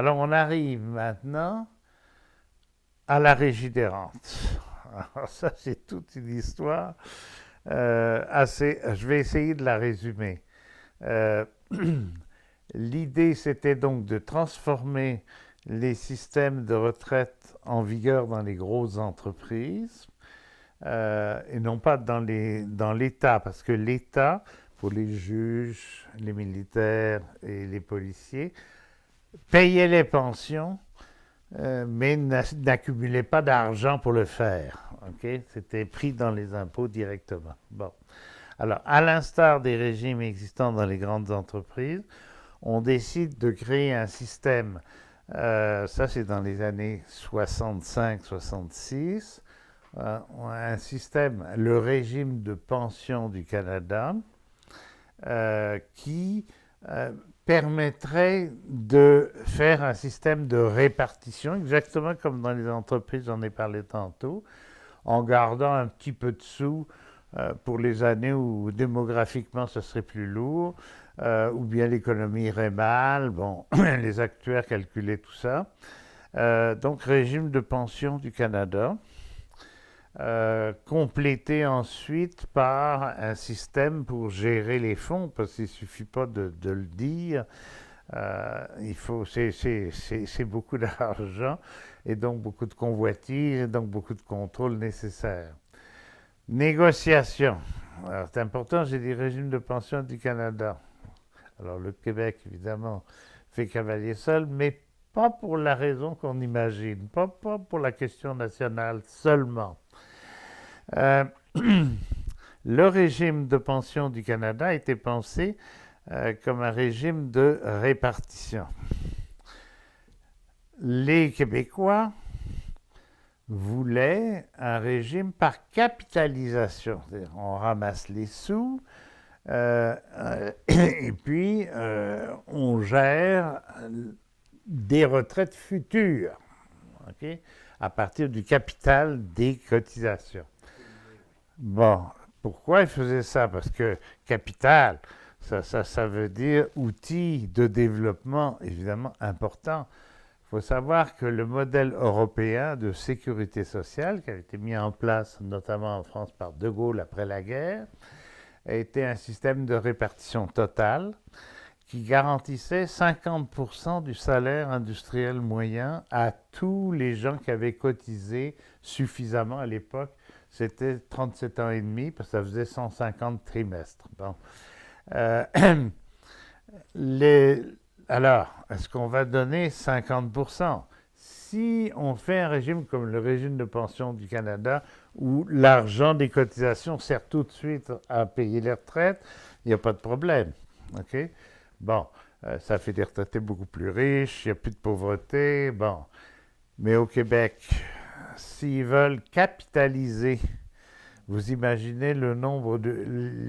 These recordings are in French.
Alors on arrive maintenant à la régie des rentes. Alors ça, c'est toute une histoire assez... Je vais essayer de la résumer. Euh, L'idée, c'était donc de transformer les systèmes de retraite en vigueur dans les grosses entreprises et non pas dans l'État, parce que l'État, pour les juges, les militaires et les policiers, payait les pensions, mais n'accumulait pas d'argent pour le faire. Okay? C'était pris dans les impôts directement. Bon. Alors, à l'instar des régimes existants dans les grandes entreprises, on décide de créer un système, ça c'est dans les années 65-66, un système, le régime de pension du Canada, qui permettrait de faire un système de répartition, exactement comme dans les entreprises, j'en ai parlé tantôt, en gardant un petit peu de sous pour les années où démographiquement ce serait plus lourd, ou bien l'économie irait mal, bon, les actuaires calculaient tout ça. Donc régime de pension du Canada, complété ensuite par un système pour gérer les fonds, parce qu'il ne suffit pas de le dire, c'est beaucoup d'argent et donc beaucoup de convoitises et donc beaucoup de contrôle nécessaire. Négociation. Alors c'est important, j'ai dit régime de pension du Canada. Alors le Québec, évidemment, fait cavalier seul, mais pas pour la raison qu'on imagine, pas pour la question nationale seulement. Euh, le régime de pension du Canada a été pensé comme un régime de répartition. Les Québécois voulaient un régime par capitalisation, c'est-à-dire on ramasse les sous et puis on gère des retraites futures, okay, à partir du capital des cotisations. Bon, pourquoi ils faisaient ça? Parce que capital, ça veut dire outil de développement évidemment important. Il faut savoir que le modèle européen de sécurité sociale, qui a été mis en place notamment en France par De Gaulle après la guerre, a été un système de répartition totale qui garantissait 50% du salaire industriel moyen à tous les gens qui avaient cotisé suffisamment à l'époque. C'était 37 ans et demi, parce que ça faisait 150 trimestres. Bon. Euh, les, alors, est-ce qu'on va donner 50%? Si on fait un régime comme le régime de pension du Canada, où l'argent des cotisations sert tout de suite à payer les retraites, il n'y a pas de problème. Okay? Bon, ça fait des retraités beaucoup plus riches, il n'y a plus de pauvreté. Bon, mais au Québec, s'ils veulent capitaliser, vous imaginez le nombre de...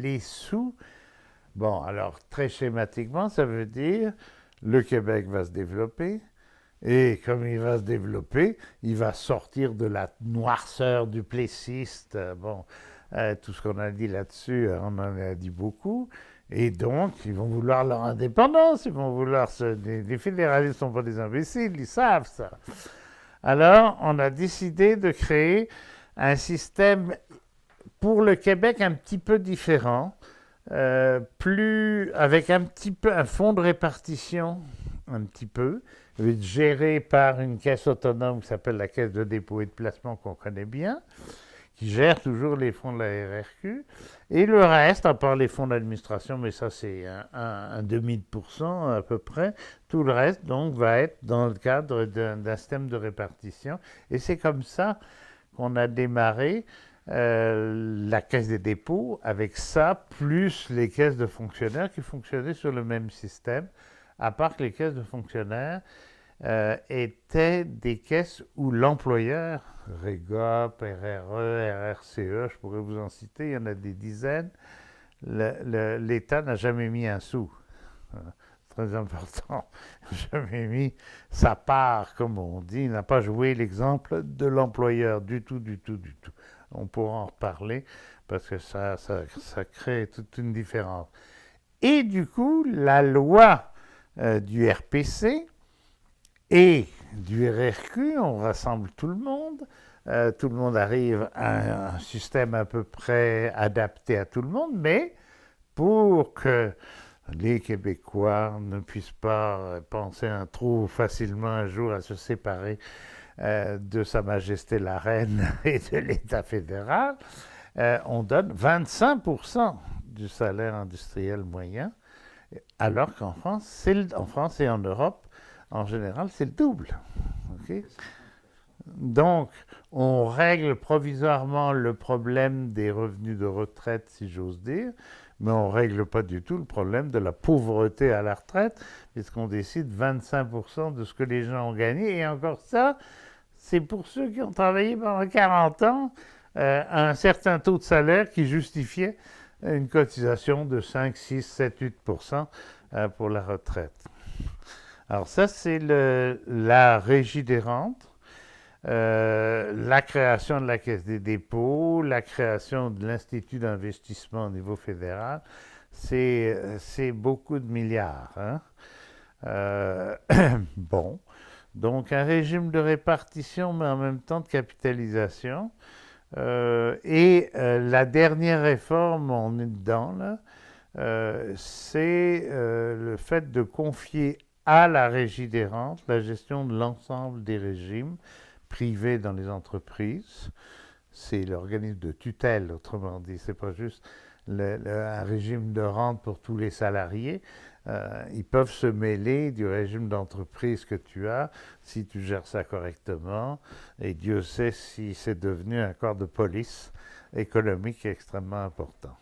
les sous. Bon, alors très schématiquement, ça veut dire le Québec va se développer, et comme il va se développer, il va sortir de la noirceur du plessiste. Bon, tout ce qu'on a dit là-dessus, on en a dit beaucoup. Et donc, ils vont vouloir leur indépendance, ils vont vouloir se... Les fédéralistes ne sont pas des imbéciles, ils savent ça. Alors, on a décidé de créer un système pour le Québec un petit peu différent, plus avec un petit peu un fonds de répartition, un petit peu, géré par une caisse autonome qui s'appelle la Caisse de dépôt et de placement qu'on connaît bien, qui gère toujours les fonds de la RRQ, et le reste, à part les fonds d'administration, mais ça c'est un demi de pourcent à peu près, tout le reste donc va être dans le cadre d'un système de répartition, et c'est comme ça qu'on a démarré la caisse des dépôts avec ça, plus les caisses de fonctionnaires qui fonctionnaient sur le même système, à part que les caisses de fonctionnaires étaient des caisses où l'employeur, REGOP, RRE, RRCE, je pourrais vous en citer, il y en a des dizaines, l'État n'a jamais mis un sou. Très important, jamais mis sa part, comme on dit, il n'a pas joué l'exemple de l'employeur du tout, du tout, du tout. On pourra en reparler parce que ça crée toute une différence. Et du coup, la loi du RPC et du RRQ, on rassemble tout le monde arrive à un système à peu près adapté à tout le monde, mais pour que les Québécois ne puissent pas penser trop facilement un jour à se séparer de Sa Majesté la Reine et de l'État fédéral, on donne 25% du salaire industriel moyen, alors qu'en France, en France et en Europe, en général, c'est le double. Okay? Donc, on règle provisoirement le problème des revenus de retraite, si j'ose dire, mais on ne règle pas du tout le problème de la pauvreté à la retraite, puisqu'on décide 25% de ce que les gens ont gagné. Et encore ça, c'est pour ceux qui ont travaillé pendant 40 ans à un certain taux de salaire qui justifiait une cotisation de 5, 6, 7, 8% pour la retraite. Alors ça, c'est la régie des rentes. La création de la Caisse des dépôts, la création de l'Institut d'investissement au niveau fédéral, c'est beaucoup de milliards. Hein? Bon, donc un régime de répartition, mais en même temps de capitalisation. La dernière réforme, on est dedans, là, c'est le fait de confier à la Régie des rentes la gestion de l'ensemble des régimes privés dans les entreprises. C'est l'organisme de tutelle, autrement dit. C'est pas juste un régime de rente pour tous les salariés. Ils peuvent se mêler du régime d'entreprise que tu as si tu gères ça correctement. Et Dieu sait si c'est devenu un corps de police économique extrêmement important.